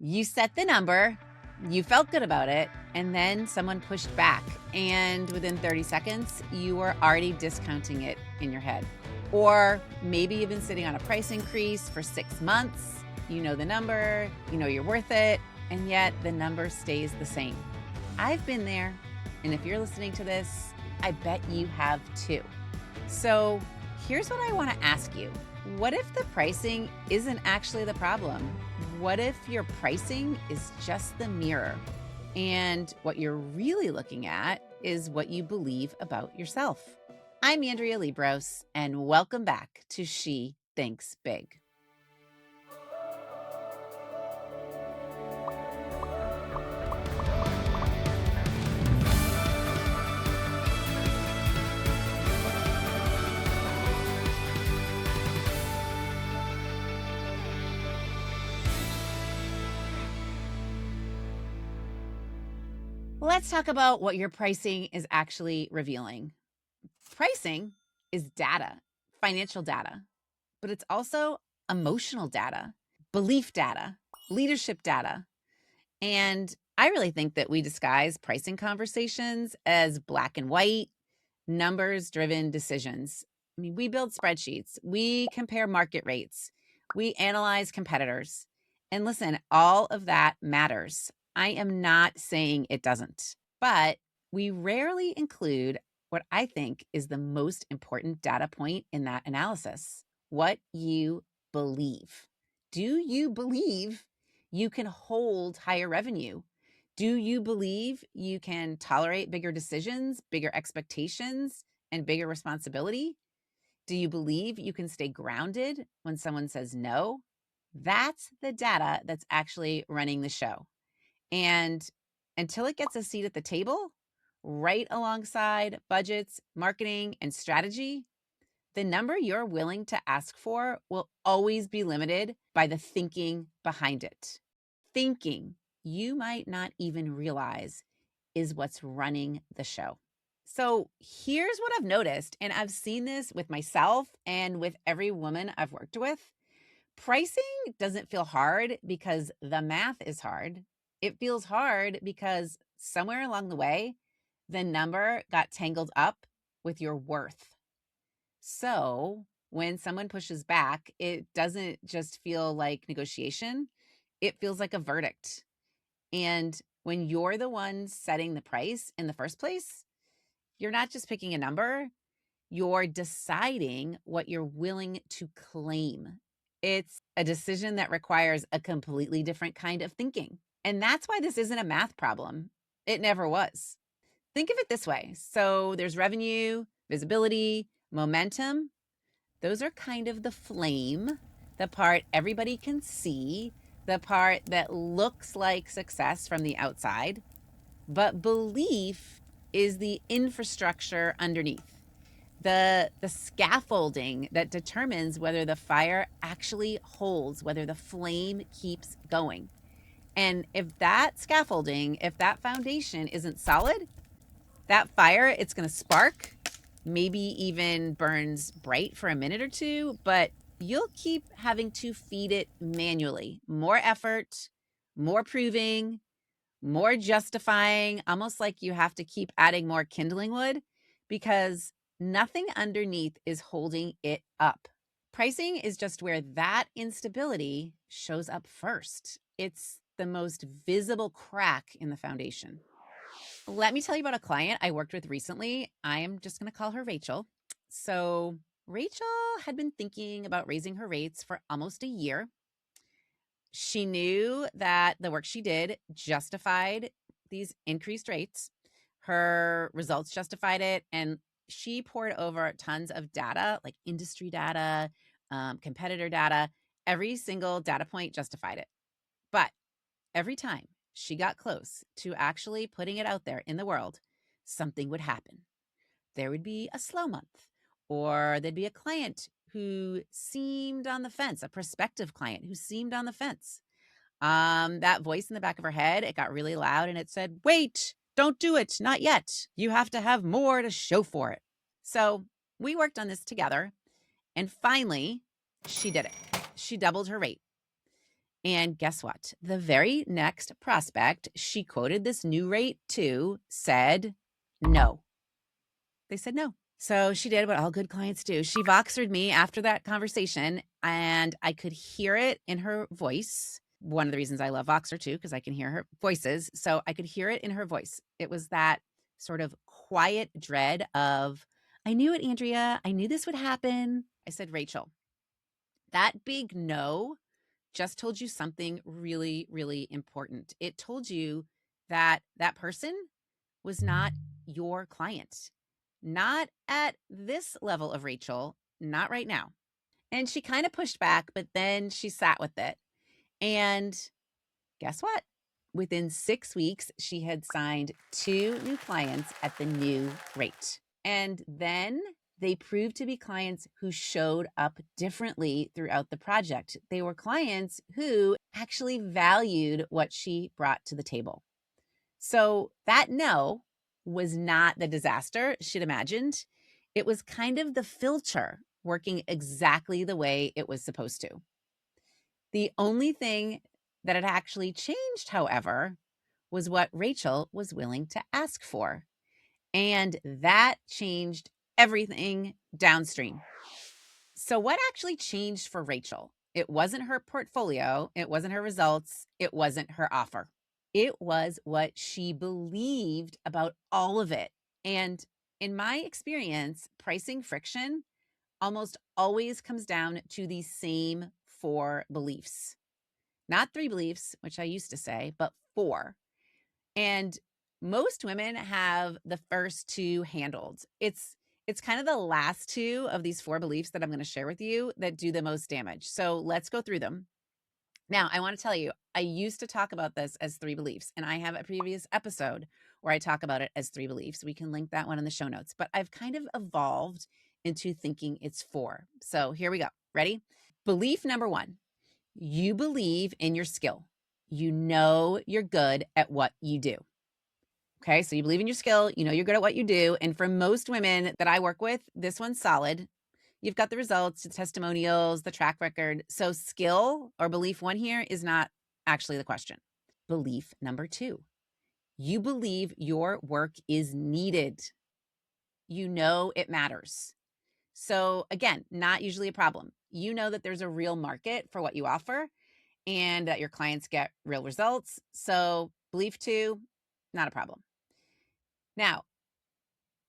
You set the number, you felt good about it, and then someone pushed back. And within 30 seconds, you were already discounting it in your head. Or maybe you've been sitting on a price increase for 6 months. You know the number, you know you're worth it, and yet the number stays the same. I've been there, and if you're listening to this, I bet you have too. So here's what I want to ask you. What if the pricing isn't actually the problem? What if your pricing is just the mirror? And what you're really looking at is what you believe about yourself. I'm Andrea Liebross, and welcome back to She Thinks Big. Let's talk about what your pricing is actually revealing. Pricing is data, financial data, but it's also emotional data, belief data, leadership data. And I really think that we disguise pricing conversations as black and white, numbers-driven decisions. I mean, we build spreadsheets, we compare market rates, we analyze competitors. And listen, all of that matters. I am not saying it doesn't, but we rarely include what I think is the most important data point in that analysis: what you believe. Do you believe you can hold higher revenue? Do you believe you can tolerate bigger decisions, bigger expectations, and bigger responsibility? Do you believe you can stay grounded when someone says no? That's the data that's actually running the show. And until it gets a seat at the table, right alongside budgets, marketing, and strategy, the number you're willing to ask for will always be limited by the thinking behind it. Thinking you might not even realize is what's running the show. So here's what I've noticed, and I've seen this with myself and with every woman I've worked with. Pricing doesn't feel hard because the math is hard. It feels hard because somewhere along the way, the number got tangled up with your worth. So when someone pushes back, it doesn't just feel like negotiation, it feels like a verdict. And when you're the one setting the price in the first place, you're not just picking a number, you're deciding what you're willing to claim. It's a decision that requires a completely different kind of thinking. And that's why this isn't a math problem. It never was. Think of it this way. So there's revenue, visibility, momentum. Those are kind of the flame, the part everybody can see, the part that looks like success from the outside. But belief is the infrastructure underneath, the scaffolding that determines whether the fire actually holds, whether the flame keeps going. And if that scaffolding, if that foundation isn't solid, that fire, it's going to spark, maybe even burns bright for a minute or two, but you'll keep having to feed it manually. More effort, more proving, more justifying, almost like you have to keep adding more kindling wood because nothing underneath is holding it up. Pricing is just where that instability shows up first. It's the most visible crack in the foundation. Let me tell you about a client I worked with recently. I am just going to call her Rachel. So, Rachel had been thinking about raising her rates for almost a year. She knew that the work she did justified these increased rates. Her results justified it. And she poured over tons of data, like industry data, competitor data. Every single data point justified it. But every time she got close to actually putting it out there in the world, something would happen. There would be a slow month, or there'd be a client who seemed on the fence, a prospective client who seemed on the fence. That voice in the back of her head, it got really loud and it said, "Wait, don't do it, not yet. You have to have more to show for it." So we worked on this together, and finally, she did it. She doubled her rate. And guess what? The very next prospect she quoted this new rate to said no. They said no. So she did what all good clients do. She Voxered me after that conversation, and I could hear it in her voice. One of the reasons I love Voxer too, because I can hear her voices. So I could hear it in her voice. It was that sort of quiet dread of, I knew it, Andrea. I knew this would happen. I said, Rachel, that big no just told you something really, really important. It told you that that person was not your client, not at this level of Rachel, not right now. And she kind of pushed back, but then she sat with it. And guess what? Within 6 weeks, she had signed 2 new clients at the new rate. And then they proved to be clients who showed up differently throughout the project. They were clients who actually valued what she brought to the table. So that no was not the disaster she'd imagined. It was kind of the filter working exactly the way it was supposed to. The only thing that had actually changed, however, was what Rachel was willing to ask for. And that changed everything downstream. So, what actually changed for Rachel? It wasn't her portfolio, it wasn't her results, it wasn't her offer. It was what she believed about all of it. And in my experience, pricing friction almost always comes down to the same 4 beliefs. Not 3 beliefs, which I used to say, but 4. And most women have the first 2 handled. It's kind of the last 2 of these 4 beliefs that I'm going to share with you that do the most damage. So let's go through them. Now, I want to tell you, I used to talk about this as 3 beliefs, and I have a previous episode where I talk about it as 3 beliefs. We can link that one in the show notes, but I've kind of evolved into thinking it's 4. So here we go. Ready? Belief number 1, you believe in your skill. You know you're good at what you do. Okay, so you believe in your skill, you know you're good at what you do. And for most women that I work with, this one's solid. You've got the results, the testimonials, the track record. So skill or belief 1 here is not actually the question. Belief number 2, you believe your work is needed. You know it matters. So again, not usually a problem. You know that there's a real market for what you offer and that your clients get real results. So belief 2, not a problem. Now,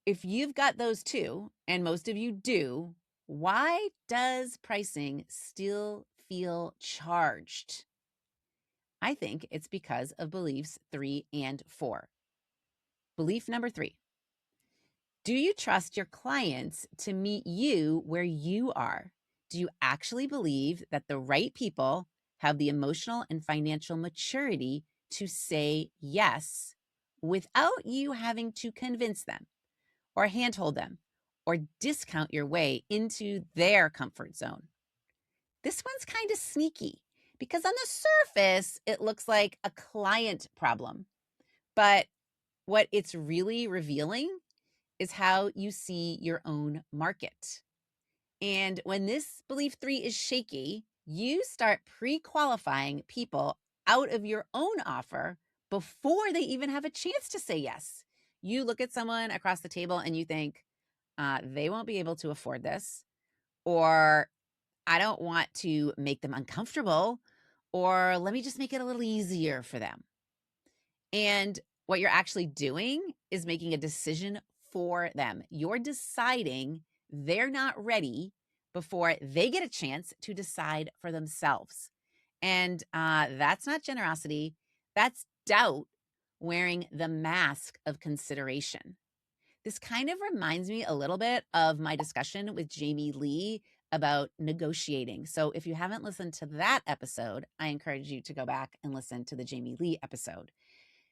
if you've got those 2, and most of you do, why does pricing still feel charged? I think it's because of beliefs 3 and 4. Belief number 3, do you trust your clients to meet you where you are? Do you actually believe that the right people have the emotional and financial maturity to say yes without you having to convince them or handhold them or discount your way into their comfort zone? This one's kind of sneaky because on the surface, it looks like a client problem. But what it's really revealing is how you see your own market. And when this belief 3 is shaky, you start pre-qualifying people out of your own offer before they even have a chance to say yes. You look at someone across the table and you think, they won't be able to afford this, or I don't want to make them uncomfortable, or let me just make it a little easier for them. And what you're actually doing is making a decision for them. You're deciding they're not ready before they get a chance to decide for themselves. And that's not generosity, that's doubt wearing the mask of consideration. This kind of reminds me a little bit of my discussion with Jamie Lee about negotiating. So if you haven't listened to that episode, I encourage you to go back and listen to the Jamie Lee episode.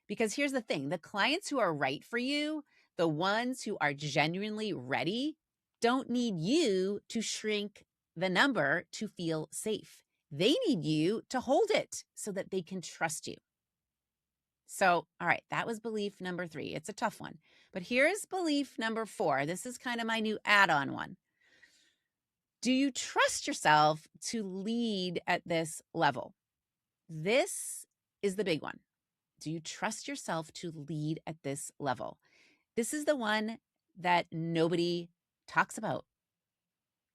Because here's the thing, the clients who are right for you, the ones who are genuinely ready, don't need you to shrink the number to feel safe. They need you to hold it so that they can trust you. So, all right, that was belief number 3. It's a tough one. But here's belief number 4. This is kind of my new add-on one. Do you trust yourself to lead at this level? This is the big one. Do you trust yourself to lead at this level? This is the one that nobody talks about.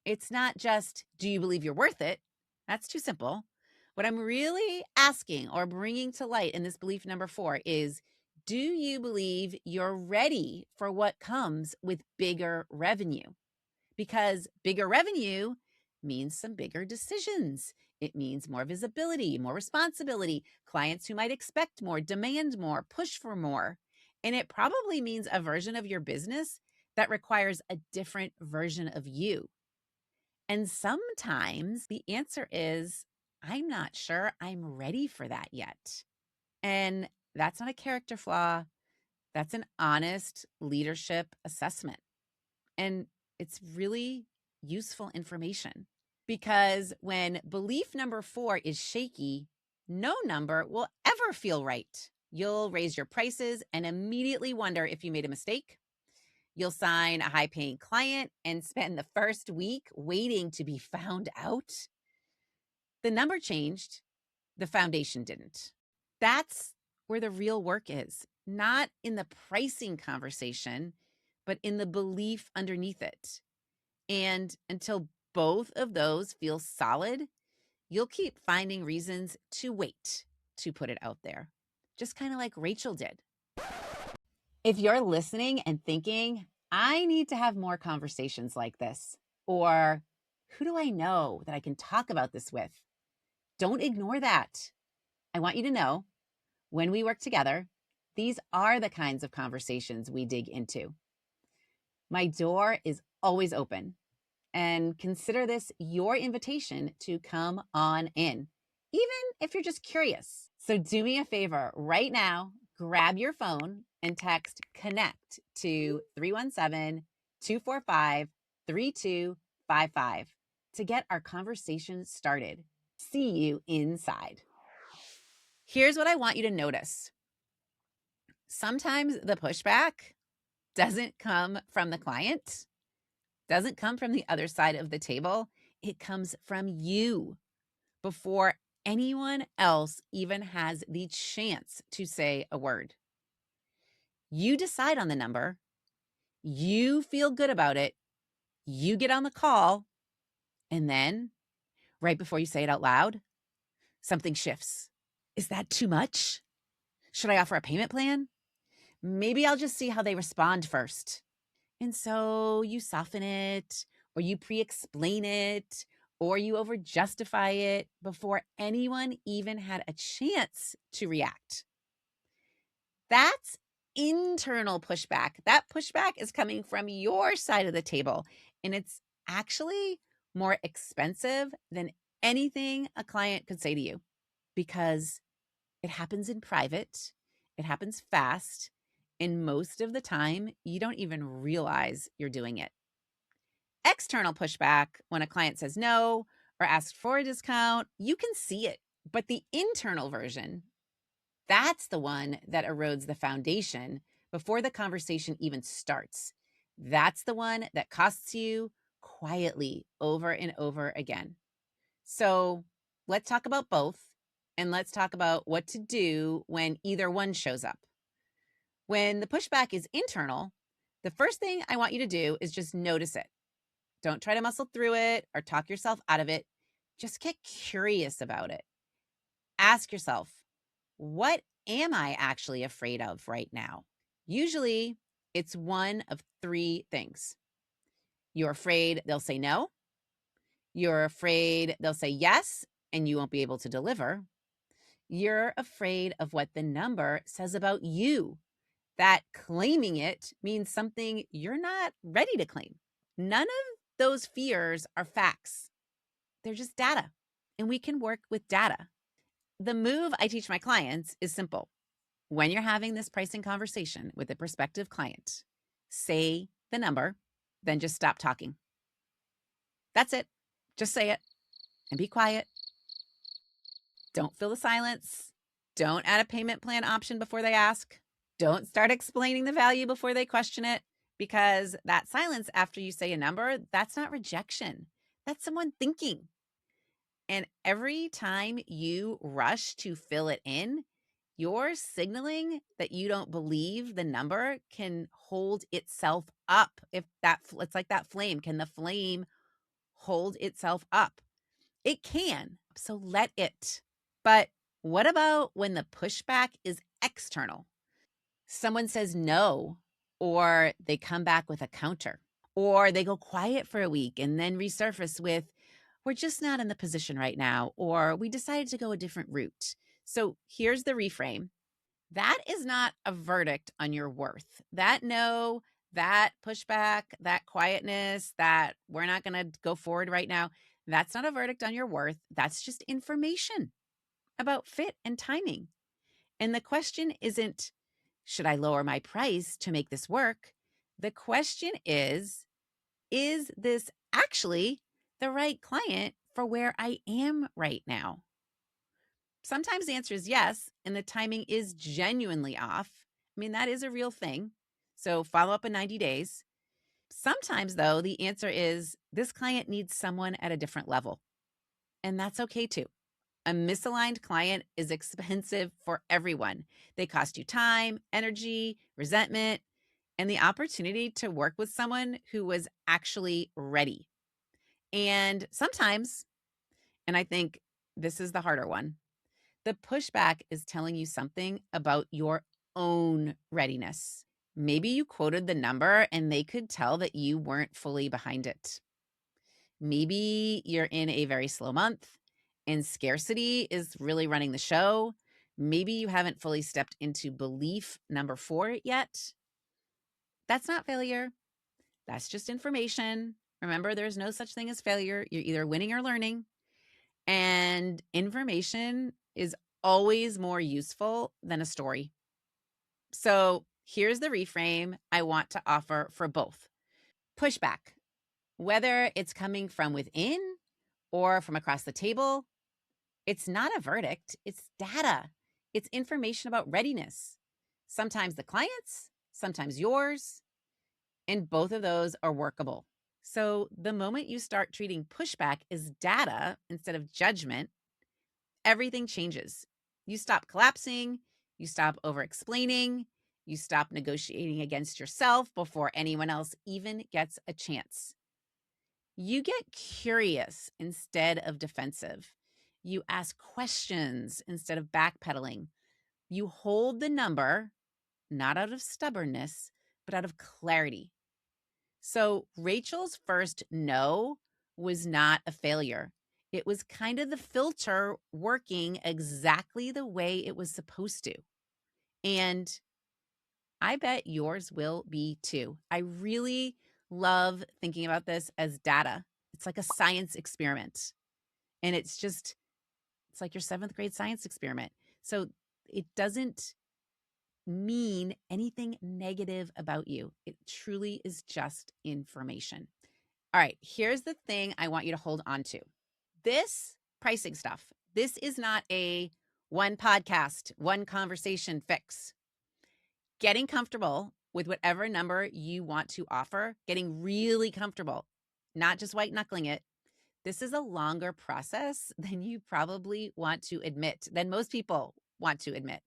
It's not just, do you believe you're worth it? That's too simple. What I'm really asking or bringing to light in this belief number 4 is, do you believe you're ready for what comes with bigger revenue? Because bigger revenue means some bigger decisions. It means more visibility, more responsibility, clients who might expect more, demand more, push for more. And it probably means a version of your business that requires a different version of you. And sometimes the answer is, I'm not sure I'm ready for that yet. And that's not a character flaw. That's an honest leadership assessment. And it's really useful information, because when belief number 4 is shaky, no number will ever feel right. You'll raise your prices and immediately wonder if you made a mistake. You'll sign a high-paying client and spend the first week waiting to be found out. The number changed, the foundation didn't. That's where the real work is, not in the pricing conversation, but in the belief underneath it. And until both of those feel solid, you'll keep finding reasons to wait to put it out there, just kind of like Rachel did. If you're listening and thinking, I need to have more conversations like this, or who do I know that I can talk about this with? Don't ignore that. I want you to know, when we work together, these are the kinds of conversations we dig into. My door is always open, and consider this your invitation to come on in, even if you're just curious. So do me a favor right now, grab your phone and text CONNECT to 317-245-3255 to get our conversation started. See you inside. Here's what I want you to notice. Sometimes the pushback doesn't come from the client, doesn't come from the other side of the table. It comes from you before anyone else even has the chance to say a word. You decide on the number. You feel good about it. You get on the call. And then, right before you say it out loud, something shifts. Is that too much? Should I offer a payment plan? Maybe I'll just see how they respond first. And so you soften it, or you pre-explain it, or you over-justify it before anyone even had a chance to react. That's internal pushback. That pushback is coming from your side of the table, and it's actually more expensive than anything a client could say to you, because it happens in private, it happens fast, and most of the time, you don't even realize you're doing it. External pushback, when a client says no or asks for a discount, you can see it. But the internal version, that's the one that erodes the foundation before the conversation even starts. That's the one that costs you quietly over and over again. So let's talk about both, and let's talk about what to do when either one shows up. When the pushback is internal, the first thing I want you to do is just notice it. Don't try to muscle through it or talk yourself out of it. Just get curious about it. Ask yourself, what am I actually afraid of right now? Usually, it's one of 3 things. You're afraid they'll say no. You're afraid they'll say yes, and you won't be able to deliver. You're afraid of what the number says about you, that claiming it means something you're not ready to claim. None of those fears are facts. They're just data, and we can work with data. The move I teach my clients is simple. When you're having this pricing conversation with a prospective client, say the number, then just stop talking. That's it. Just say it and be quiet. Don't fill the silence. Don't add a payment plan option before they ask. Don't start explaining the value before they question it, because that silence after you say a number, that's not rejection. That's someone thinking. And every time you rush to fill it in, you're signaling that you don't believe the number can hold itself up. If that, it's like that flame. Can the flame hold itself up? It can. So let it. But what about when the pushback is external? Someone says no, or they come back with a counter, or they go quiet for a week and then resurface with, we're just not in the position right now, or we decided to go a different route. So here's the reframe. That is not a verdict on your worth. That no, that pushback, that quietness, that we're not going to go forward right now, that's not a verdict on your worth. That's just information about fit and timing. And the question isn't, should I lower my price to make this work? The question is this actually the right client for where I am right now? Sometimes the answer is yes, and the timing is genuinely off. I mean, that is a real thing. So follow up in 90 days. Sometimes, though, the answer is this client needs someone at a different level, and that's okay too. A misaligned client is expensive for everyone. They cost you time, energy, resentment, and the opportunity to work with someone who was actually ready. And sometimes, and I think this is the harder one, the pushback is telling you something about your own readiness. Maybe you quoted the number and they could tell that you weren't fully behind it. Maybe you're in a very slow month and scarcity is really running the show. Maybe you haven't fully stepped into belief number 4 yet. That's not failure. That's just information. Remember, there's no such thing as failure. You're either winning or learning. And information is always more useful than a story. So here's the reframe I want to offer for both. Pushback, whether it's coming from within or from across the table, it's not a verdict, it's data. It's information about readiness. Sometimes the client's, sometimes yours, and both of those are workable. So the moment you start treating pushback as data instead of judgment, everything changes. You stop collapsing, you stop over explaining, you stop negotiating against yourself before anyone else even gets a chance. You get curious instead of defensive. You ask questions instead of backpedaling. You hold the number, not out of stubbornness, but out of clarity. So Rachel's first no was not a failure. It was kind of the filter working exactly the way it was supposed to. And I bet yours will be too. I really love thinking about this as data. It's like a science experiment. And it's like your 7th grade science experiment. So it doesn't mean anything negative about you. It truly is just information. All right, here's the thing I want you to hold on to. This pricing stuff, this is not a one podcast, one conversation fix. Getting comfortable with whatever number you want to offer, getting really comfortable, not just white knuckling it. This is a longer process than you probably want to admit, than most people want to admit.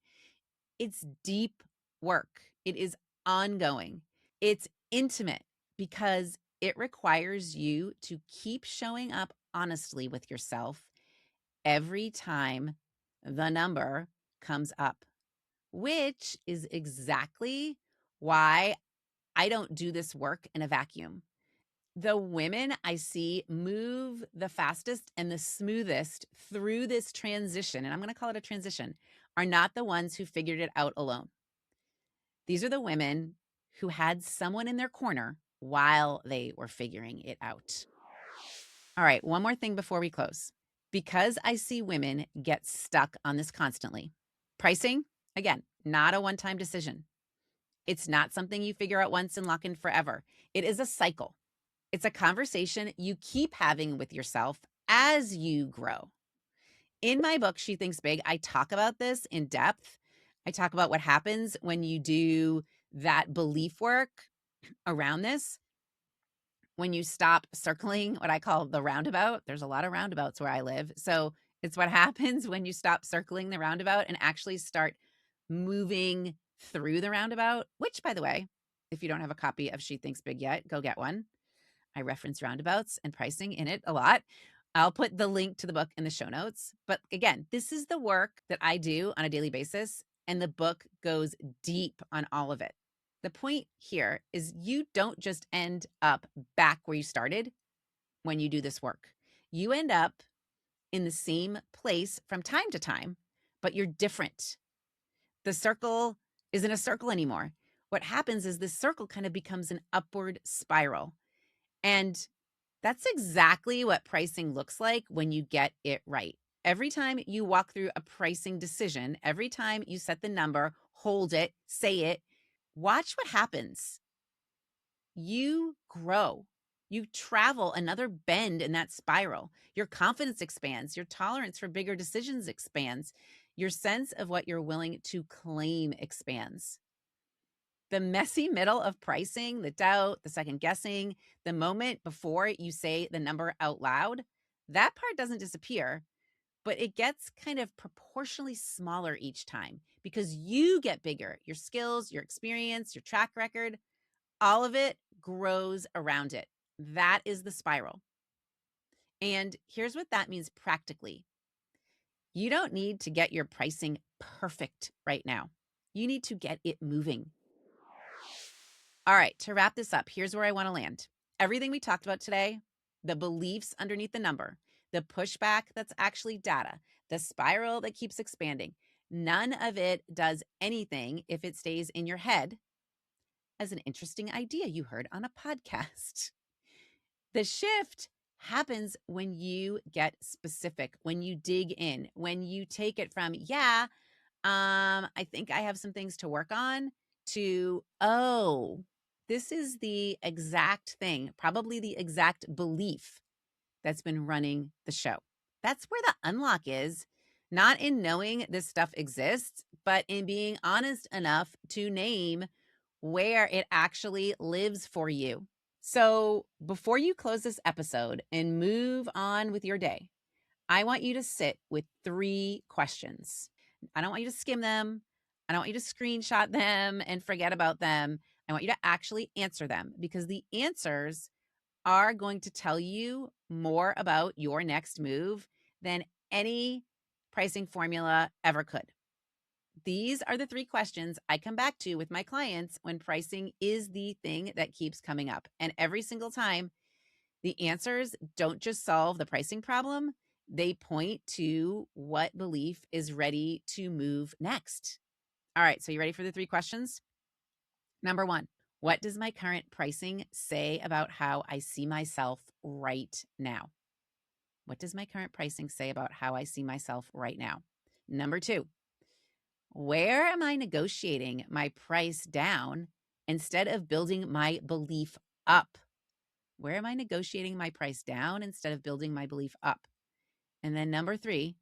It's deep work. It is ongoing. It's intimate because it requires you to keep showing up honestly with yourself every time the number comes up, which is exactly why I don't do this work in a vacuum. The women I see move the fastest and the smoothest through this transition, and I'm going to call it a transition, are not the ones who figured it out alone. These are the women who had someone in their corner while they were figuring it out. All right, one more thing before we close. Because I see women get stuck on this constantly. Pricing, again, not a one-time decision. It's not something you figure out once and lock in forever. It is a cycle. It's a conversation you keep having with yourself as you grow. In my book, She Thinks Big, I talk about this in depth. I talk about what happens when you do that belief work around this. when you stop circling what I call the roundabout. There's a lot of roundabouts where I live. So it's what happens when you stop circling the roundabout and actually start moving through the roundabout, which, by the way, if you don't have a copy of She Thinks Big yet, go get one. I reference roundabouts and pricing in it a lot. I'll put the link to the book in the show notes. But again, this is the work that I do on a daily basis, and the book goes deep on all of it. The point here is you don't just end up back where you started when you do this work. You end up in the same place from time to time, but you're different. The circle isn't a circle anymore. What happens is this circle kind of becomes an upward spiral. And that's exactly what pricing looks like when you get it right. Every time you walk through a pricing decision, every time you set the number, hold it, say it, watch what happens. You grow. You travel another bend in that spiral. Your confidence expands. Your tolerance for bigger decisions expands. Your sense of what you're willing to claim expands. The messy middle of pricing, the doubt, the second guessing, the moment before you say the number out loud, that part doesn't disappear, but it gets kind of proportionally smaller each time because you get bigger. Your skills, your experience, your track record, all of it grows around it. That is the spiral. And here's what that means practically. You don't need to get your pricing perfect right now. You need to get it moving. All right, to wrap this up, here's where I want to land. Everything we talked about today, the beliefs underneath the number, the pushback that's actually data, the spiral that keeps expanding, none of it does anything if it stays in your head as an interesting idea you heard on a podcast. The shift happens when you get specific, when you dig in, when you take it from, I think I have some things to work on, to, oh, this is the exact thing, probably the exact belief that's been running the show. That's where the unlock is, not in knowing this stuff exists, but in being honest enough to name where it actually lives for you. So before you close this episode and move on with your day, I want you to sit with 3 questions. I don't want you to skim them. I don't want you to screenshot them and forget about them. I want you to actually answer them because the answers are going to tell you more about your next move than any pricing formula ever could. These are the 3 questions I come back to with my clients when pricing is the thing that keeps coming up. And every single time, the answers don't just solve the pricing problem, they point to what belief is ready to move next. All right, so you ready for the 3 questions? Number 1, what does my current pricing say about how I see myself right now? What does my current pricing say about how I see myself right now? Number 2, where am I negotiating my price down instead of building my belief up? Where am I negotiating my price down instead of building my belief up? And then number 3,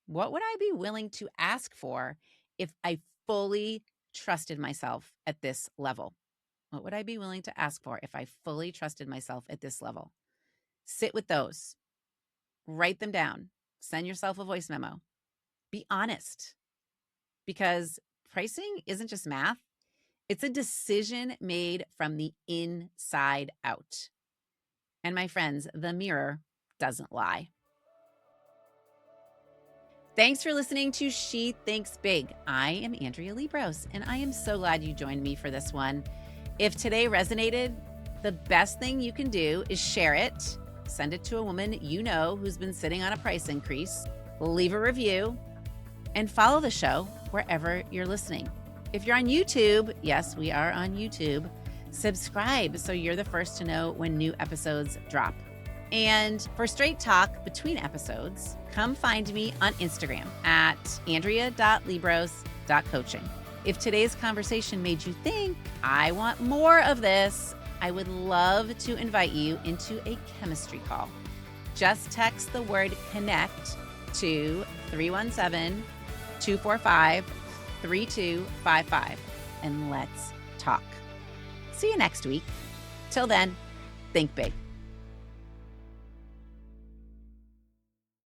what would I be willing to ask for if I fully trusted myself at this level? What would I be willing to ask for if I fully trusted myself at this level? Sit with those. Write them down. Send yourself a voice memo. Be honest. Because pricing isn't just math. It's a decision made from the inside out. And my friends, the mirror doesn't lie. Thanks for listening to She Thinks Big. I am Andrea Liebross, and I am so glad you joined me for this one. If today resonated, the best thing you can do is share it. Send it to a woman you know who's been sitting on a price increase. Leave a review and follow the show wherever you're listening. If you're on YouTube, yes, we are on YouTube, subscribe so you're the first to know when new episodes drop. And for straight talk between episodes, come find me on Instagram at andrea.liebross.coaching. If today's conversation made you think, I want more of this, I would love to invite you into a chemistry call. Just text the word connect to 317-245-3255 and let's talk. See you next week. Till then, Think big.